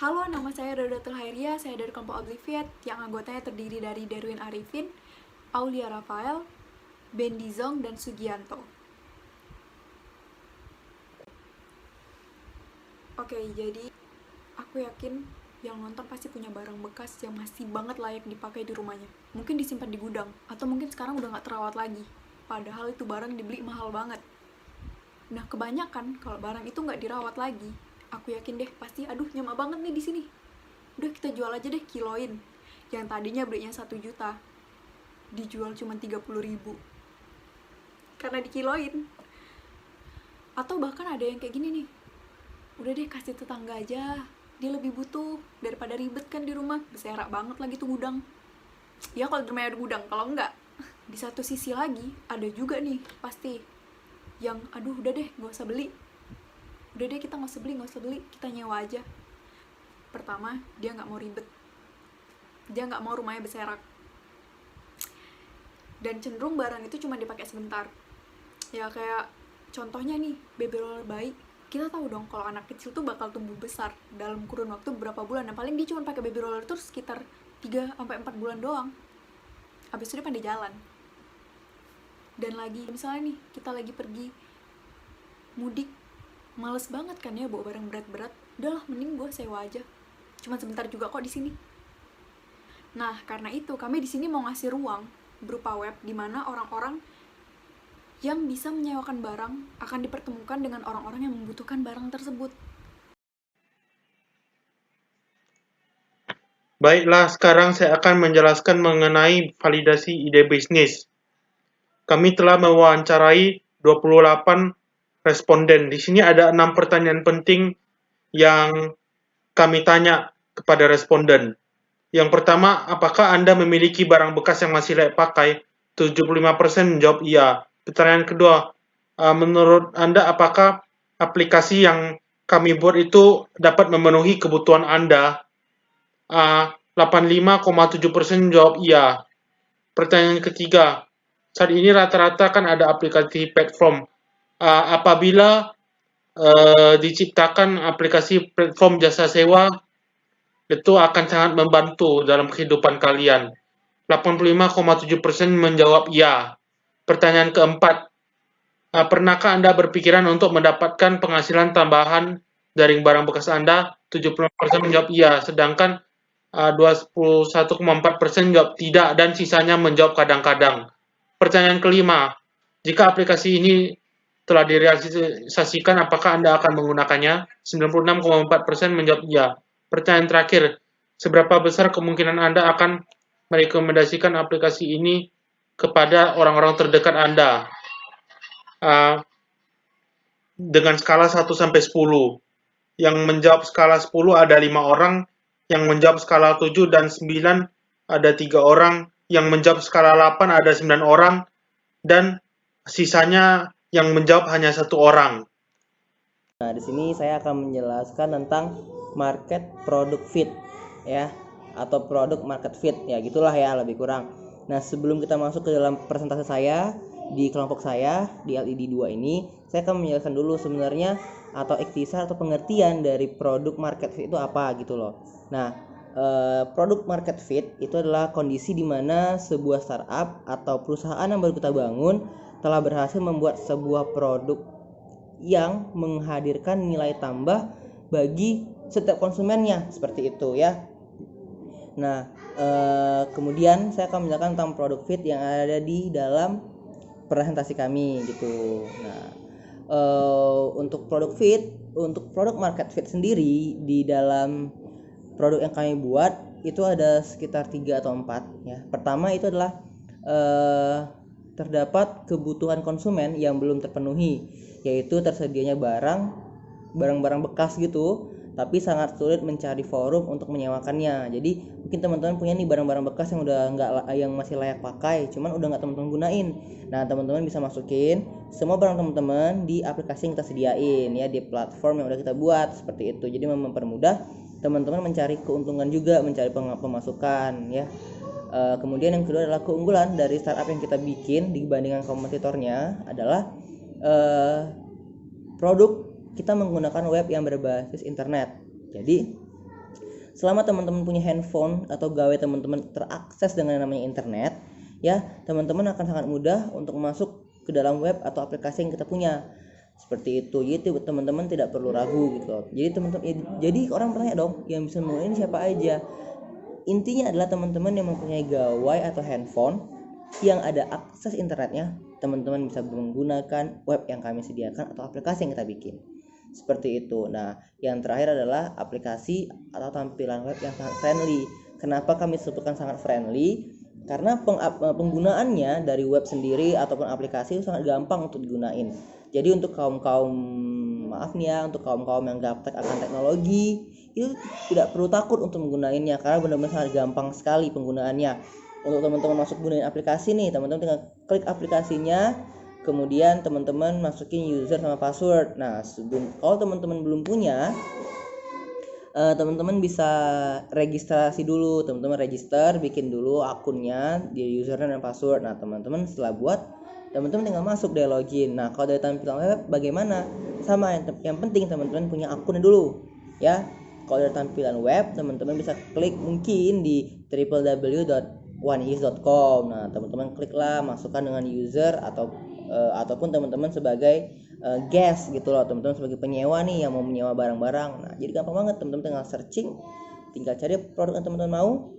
Halo, nama saya Dodotul Hairia, saya dari kelompok Obliviate yang anggotanya terdiri dari Derwin Arifin, Aulia Rafael, Bendi Zong, dan Sugianto. Oke, jadi aku yakin yang nonton pasti punya barang bekas yang masih banget layak dipakai di rumahnya. Mungkin disimpan di gudang, atau mungkin sekarang udah gak terawat lagi. Padahal itu barang dibeli mahal banget. Nah, kebanyakan kalau barang itu nggak dirawat lagi, aku yakin deh pasti aduh nyaman banget nih di sini. Udah kita jual aja deh, kiloin. Yang tadinya belinya 1 juta, dijual cuma 30.000 karena dikiloin. Atau bahkan ada yang kayak gini nih, udah deh kasih tetangga aja, dia lebih butuh daripada ribet kan di rumah, berserak banget lagi tuh gudang. Ya kalau di rumahnya ada gudang, kalau enggak, di satu sisi lagi ada juga nih pasti yang aduh udah deh nggak usah beli, udah deh kita nggak usah beli, kita nyewa aja. Pertama, dia nggak mau ribet, dia nggak mau rumahnya berserak, dan cenderung barang itu cuma dipakai sebentar. Ya kayak contohnya nih, baby roller bayi, kita tahu dong kalau anak kecil tuh bakal tumbuh besar dalam kurun waktu beberapa bulan. Nah paling dia cuma pakai baby roller itu sekitar 3-4 bulan doang, habis itu dia pandai jalan. Dan lagi misalnya nih kita lagi pergi mudik, males banget kan ya bawa barang berat-berat, udahlah mending gue sewa aja, cuma sebentar juga kok di sini. Nah karena itu kami di sini mau ngasih ruang berupa web di mana orang-orang yang bisa menyewakan barang akan dipertemukan dengan orang-orang yang membutuhkan barang tersebut. Baiklah, sekarang saya akan menjelaskan mengenai validasi ide bisnis. Kami telah mewawancarai 28 responden. Di sini ada 6 pertanyaan penting yang kami tanya kepada responden. Yang pertama, apakah Anda memiliki barang bekas yang masih layak pakai? 75% menjawab iya. Pertanyaan kedua, menurut Anda apakah aplikasi yang kami buat itu dapat memenuhi kebutuhan Anda? 85,7% menjawab iya. Pertanyaan ketiga, saat ini rata-rata kan ada aplikasi platform. Apabila diciptakan aplikasi platform jasa sewa, itu akan sangat membantu dalam kehidupan kalian. 85,7% menjawab iya. Pertanyaan keempat, pernahkah Anda berpikiran untuk mendapatkan penghasilan tambahan dari barang bekas Anda? 75% menjawab iya, sedangkan 21,4% menjawab tidak, dan sisanya menjawab kadang-kadang. Pertanyaan kelima, jika aplikasi ini telah direalisasikan, apakah Anda akan menggunakannya? 96,4% menjawab iya. Pertanyaan terakhir, seberapa besar kemungkinan Anda akan merekomendasikan aplikasi ini kepada orang-orang terdekat Anda? Dengan skala 1 sampai 10. Yang menjawab skala 10 ada 5 orang, yang menjawab skala 7 dan 9 ada 3 orang, yang menjawab skala 8 ada 9 orang, dan sisanya yang menjawab hanya 1 orang. Nah, di sini saya akan menjelaskan tentang market product fit ya, atau produk market fit ya, gitulah ya lebih kurang. Nah, sebelum kita masuk ke dalam presentasi saya di kelompok saya di LED 2 ini, saya akan menjelaskan dulu sebenarnya atau ikhtisar atau pengertian dari produk market fit itu apa gitu loh. Nah, produk market fit itu adalah kondisi di mana sebuah startup atau perusahaan yang baru kita bangun telah berhasil membuat sebuah produk yang menghadirkan nilai tambah bagi setiap konsumennya, seperti itu ya. Nah, kemudian saya akan menjelaskan tentang produk fit yang ada di dalam presentasi kami gitu. Nah, untuk produk market fit sendiri di dalam produk yang kami buat itu ada sekitar 3 atau 4 ya. Pertama itu adalah terdapat kebutuhan konsumen yang belum terpenuhi, yaitu tersedianya barang-barang bekas gitu, tapi sangat sulit mencari forum untuk menyewakannya. Jadi mungkin teman-teman punya nih barang-barang bekas yang udah yang masih layak pakai, cuman udah nggak teman-teman gunain. Nah, teman-teman bisa masukin semua barang teman-teman di aplikasi yang kita sediain ya, di platform yang udah kita buat seperti itu. Jadi mempermudah teman-teman mencari keuntungan juga, mencari pemasukan ya. Kemudian yang kedua adalah keunggulan dari startup yang kita bikin dibandingkan kompetitornya adalah produk kita menggunakan web yang berbasis internet. Jadi selama teman-teman punya handphone atau gawe teman-teman terakses dengan yang namanya internet, ya teman-teman akan sangat mudah untuk masuk ke dalam web atau aplikasi yang kita punya. Seperti itu. Jadi teman-teman tidak perlu ragu gitu. Jadi orang bertanya dong, yang bisa menggunakan ini siapa aja? Intinya adalah teman-teman yang mempunyai gawai atau handphone yang ada akses internetnya, teman-teman bisa menggunakan web yang kami sediakan atau aplikasi yang kita bikin. Seperti itu. Nah, yang terakhir adalah aplikasi atau tampilan web yang sangat friendly. Kenapa kami sebutkan sangat friendly? Karena penggunaannya dari web sendiri ataupun aplikasi itu sangat gampang untuk digunain. Jadi untuk kaum-kaum untuk kaum-kaum yang gaptek akan teknologi itu tidak perlu takut untuk menggunakannya karena benar-benar sangat gampang sekali penggunaannya. Untuk teman-teman masuk gunain aplikasi nih, teman-teman tinggal klik aplikasinya, kemudian teman-teman masukin user sama password. Nah, kalau teman-teman belum punya, teman-teman bisa registrasi dulu. Teman-teman register, bikin dulu akunnya di username dan password. Nah, teman-teman setelah buat, teman-teman tinggal masuk deh, login. Nah, kalau dari tampilan web bagaimana? Sama, yang penting teman-teman punya akunnya dulu ya. Kalau dari tampilan web, teman-teman bisa klik mungkin di www.oneis.com. Nah, teman-teman kliklah, masukkan dengan user ataupun teman-teman sebagai guest gitu loh, teman-teman sebagai penyewa nih yang mau menyewa barang-barang. Nah, jadi gampang banget, teman-teman tinggal searching, tinggal cari produk yang teman-teman mau,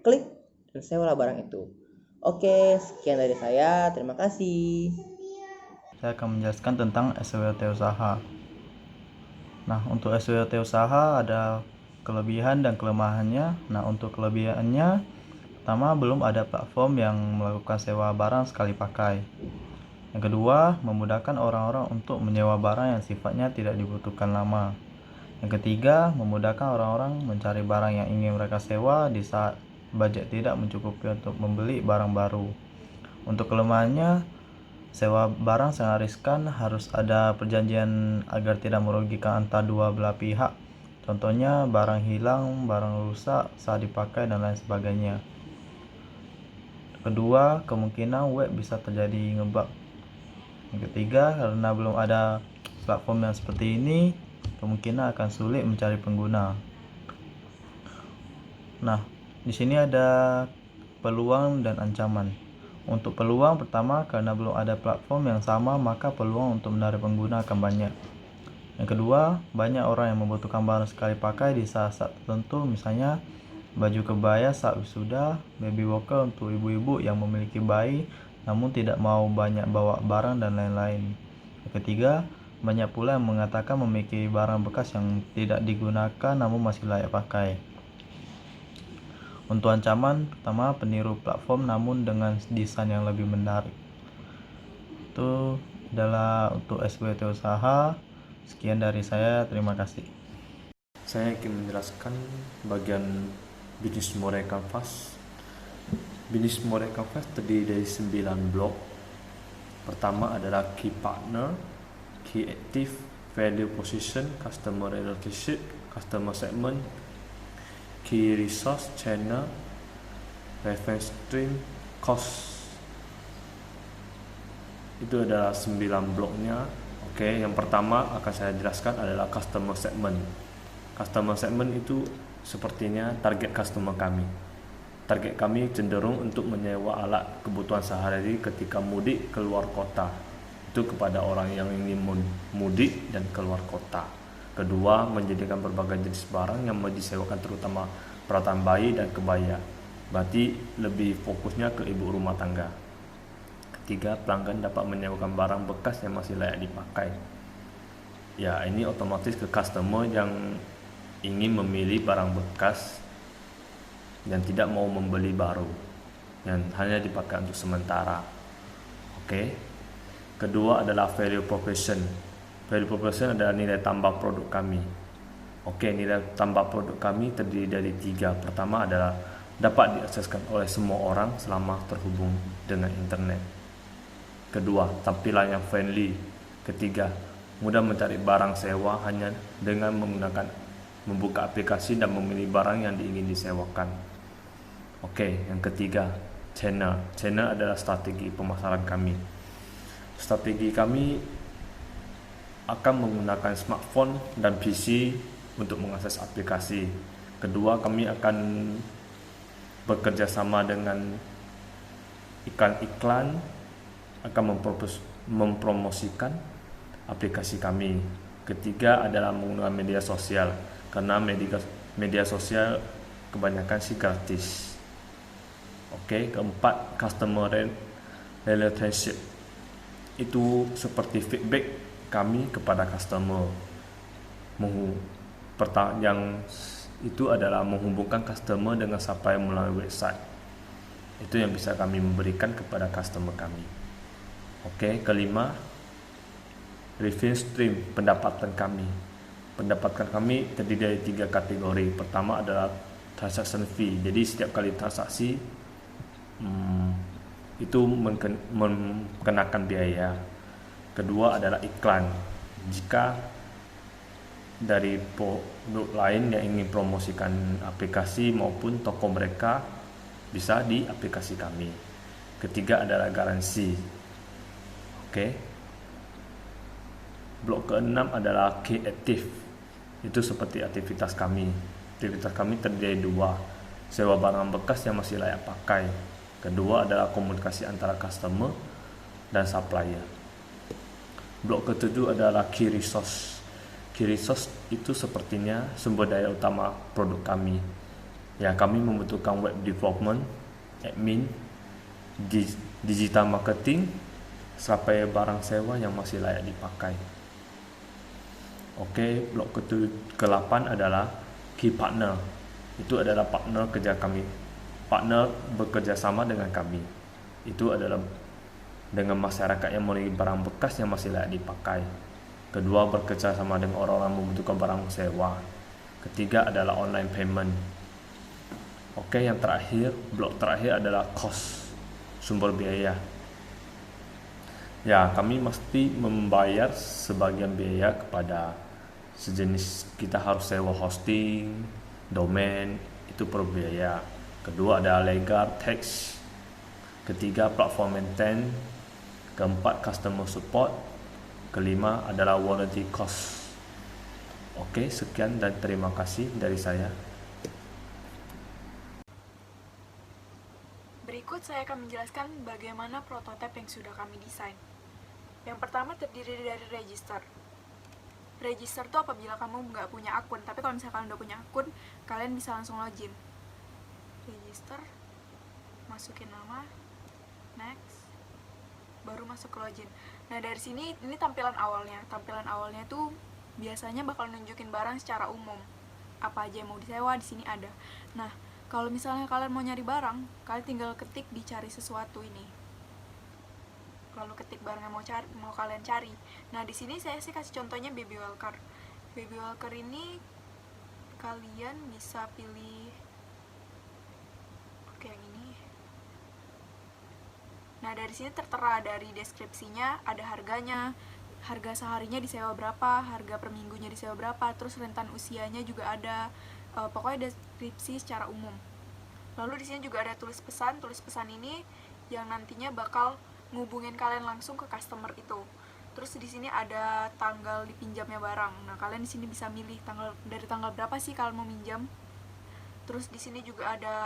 klik dan sewalah barang itu. Oke, sekian dari saya. Terima kasih. Saya akan menjelaskan tentang SWT usaha. Nah, untuk SWT usaha ada kelebihan dan kelemahannya. Nah, untuk kelebihannya, pertama, belum ada platform yang melakukan sewa barang sekali pakai. Yang kedua, memudahkan orang-orang untuk menyewa barang yang sifatnya tidak dibutuhkan lama. Yang ketiga, memudahkan orang-orang mencari barang yang ingin mereka sewa di saat budget tidak mencukupi untuk membeli barang baru. Untuk kelemahannya, sewa barang sangat riskan, harus ada perjanjian agar tidak merugikan antara dua belah pihak. Contohnya barang hilang, barang rusak saat dipakai dan lain sebagainya. Kedua, kemungkinan web bisa terjadi ngebug. Yang ketiga, karena belum ada platform yang seperti ini, kemungkinan akan sulit mencari pengguna. Nah, di sini ada peluang dan ancaman. Untuk peluang, pertama, karena belum ada platform yang sama, maka peluang untuk menarik pengguna akan banyak. Yang kedua, banyak orang yang membutuhkan barang sekali pakai di saat-saat tertentu, misalnya baju kebaya saat wisuda, baby walker untuk ibu-ibu yang memiliki bayi namun tidak mau banyak bawa barang dan lain-lain. Yang ketiga, banyak pula yang mengatakan memiliki barang bekas yang tidak digunakan namun masih layak pakai. Untuk ancaman, pertama, peniru platform namun dengan desain yang lebih menarik. Itu adalah untuk SWT usaha. Sekian dari saya, terima kasih. Saya ingin menjelaskan bagian bisnis model Canvas. Bisnis model Canvas terdiri dari 9 blok. Pertama adalah key partner, key active, value position, customer relationship, customer segment, key resource, channel, reference stream, cost. Itu adalah 9 bloknya. Oke, yang pertama akan saya jelaskan adalah customer segment. Customer segment itu sepertinya target customer kami. Target kami cenderung untuk menyewa alat kebutuhan sehari-hari ketika mudik keluar kota. Itu kepada orang yang ingin mudik dan keluar kota. Kedua, menyediakan berbagai jenis barang yang mau disewakan, terutama peralatan bayi dan kebaya. Berarti lebih fokusnya ke ibu rumah tangga. Ketiga, pelanggan dapat menyewakan barang bekas yang masih layak dipakai. Ya, ini otomatis ke customer yang ingin memilih barang bekas dan tidak mau membeli baru yang hanya dipakai untuk sementara. Oke. Kedua adalah value proposition. Value proposition adalah nilai tambah produk kami. Oke, nilai tambah produk kami terdiri dari 3. Pertama adalah dapat diakseskan oleh semua orang selama terhubung dengan internet. Kedua, tampilan yang friendly. Ketiga, mudah mencari barang sewa hanya dengan membuka aplikasi dan memilih barang yang ingin disewakan. Oke, yang ketiga, channel. Channel adalah strategi pemasaran kami. Strategi kami akan menggunakan smartphone dan PC untuk mengakses aplikasi. Kedua, kami akan bekerja sama dengan iklan-iklan, akan mempromosikan aplikasi kami. Ketiga adalah menggunakan media sosial, karena media sosial kebanyakan sih gratis. Oke, keempat, customer relationship. Itu seperti feedback kami kepada customer. Yang itu adalah menghubungkan customer dengan supplier melalui website. Itu yang bisa kami memberikan kepada customer kami. Oke, kelima, revenue stream, pendapatan kami. Pendapatan kami terdiri dari 3 kategori. Pertama adalah transaction fee. Jadi setiap kali transaksi itu mengenakan biaya. Kedua adalah iklan. Jika dari produk lain yang ingin promosikan aplikasi maupun toko mereka, bisa di aplikasi kami. Ketiga adalah garansi. Oke. Blok keenam adalah key active. Itu seperti aktivitas kami. Aktivitas kami terdiri dari 2. Sewa barang bekas yang masih layak pakai. Kedua adalah komunikasi antara customer dan supplier. Blok ketujuh adalah key resource. Key resource itu sepertinya sumber daya utama produk kami. Ya, kami membutuhkan web development, admin, digital marketing, sampai barang sewa yang masih layak dipakai. Oke, blok ke-8 adalah key partner. Itu adalah partner kerja kami. Partner bekerja sama dengan kami. Itu adalah dengan masyarakat yang memiliki barang bekas yang masih layak dipakai. Kedua, bekerja sama dengan orang-orang membutuhkan barang sewa. Ketiga adalah online payment. Oke, yang terakhir, blok terakhir adalah cost, sumber biaya. Ya, kami mesti membayar sebagian biaya kepada sejenis, kita harus sewa hosting, domain, itu perlu biaya. Kedua adalah legal, tax. Ketiga, platform maintain. Keempat, customer support. Kelima adalah warranty cost. Oke, sekian dan terima kasih dari saya. Berikut saya akan menjelaskan bagaimana prototipe yang sudah kami desain. Yang pertama terdiri dari register. Register itu apabila kamu nggak punya akun, tapi kalau misalnya kalian udah punya akun, kalian bisa langsung login. Register, masukin nama, next, baru masuk ke login. Nah, dari sini ini tampilan awalnya. Tampilan awalnya tuh biasanya bakal nunjukin barang secara umum. Apa aja yang mau disewa di sini ada. Nah, kalau misalnya kalian mau nyari barang, kalian tinggal ketik di cari sesuatu ini. Lalu ketik barang yang mau kalian cari. Nah, di sini saya sih kasih contohnya baby walker. Baby walker ini kalian bisa pilih yang ini. Nah, dari sini tertera dari deskripsinya, ada harganya, harga seharinya disewa berapa, harga per minggunya disewa berapa, terus rentan usianya juga ada. Pokoknya deskripsi secara umum. Lalu di sini juga ada tulis pesan. Tulis pesan ini yang nantinya bakal ngubungin kalian langsung ke customer itu. Terus di sini ada tanggal dipinjamnya barang. Nah, kalian di sini bisa milih dari tanggal berapa sih kalian mau minjam. Terus di sini juga ada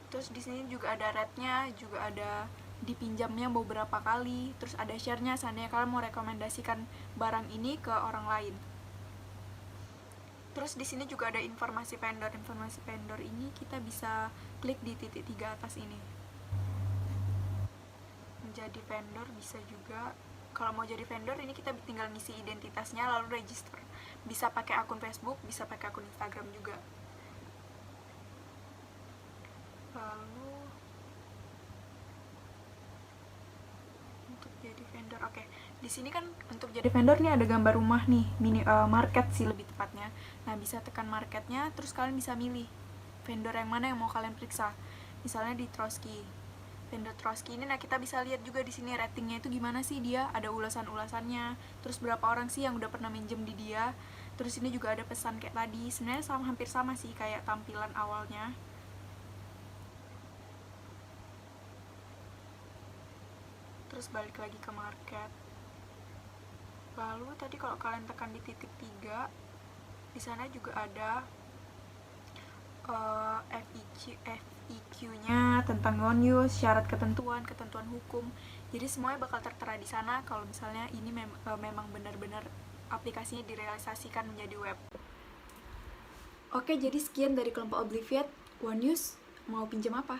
Terus di sini juga ada rate-nya, juga ada dipinjamnya beberapa kali, terus ada share-nya seandainya kalian mau rekomendasikan barang ini ke orang lain. Terus di sini juga ada informasi vendor. Informasi vendor ini kita bisa klik di titik 3 atas ini. Menjadi vendor bisa juga. Kalau mau jadi vendor ini kita tinggal ngisi identitasnya lalu register. Bisa pakai akun Facebook, bisa pakai akun Instagram juga. Lalu untuk jadi vendor, oke. Di sini kan untuk jadi vendor nih ada gambar rumah nih, market sih lebih tepatnya. Nah, bisa tekan marketnya, terus kalian bisa milih vendor yang mana yang mau kalian periksa. Misalnya di Trotsky. Vendor Trotsky ini, nah kita bisa lihat juga di sini ratingnya itu gimana sih dia, ada ulasan-ulasannya, terus berapa orang sih yang udah pernah minjem di dia. Terus ini juga ada pesan kayak tadi, sebenarnya hampir sama sih kayak tampilan awalnya. Terus balik lagi ke market. Lalu tadi kalau kalian tekan di titik 3, di sana juga ada FAQ-nya tentang non-use, syarat ketentuan hukum. Jadi semuanya bakal tertera di sana kalau misalnya ini memang benar-benar aplikasinya direalisasikan menjadi web. Oke, jadi sekian dari kelompok Obliviate. One News mau pinjam apa?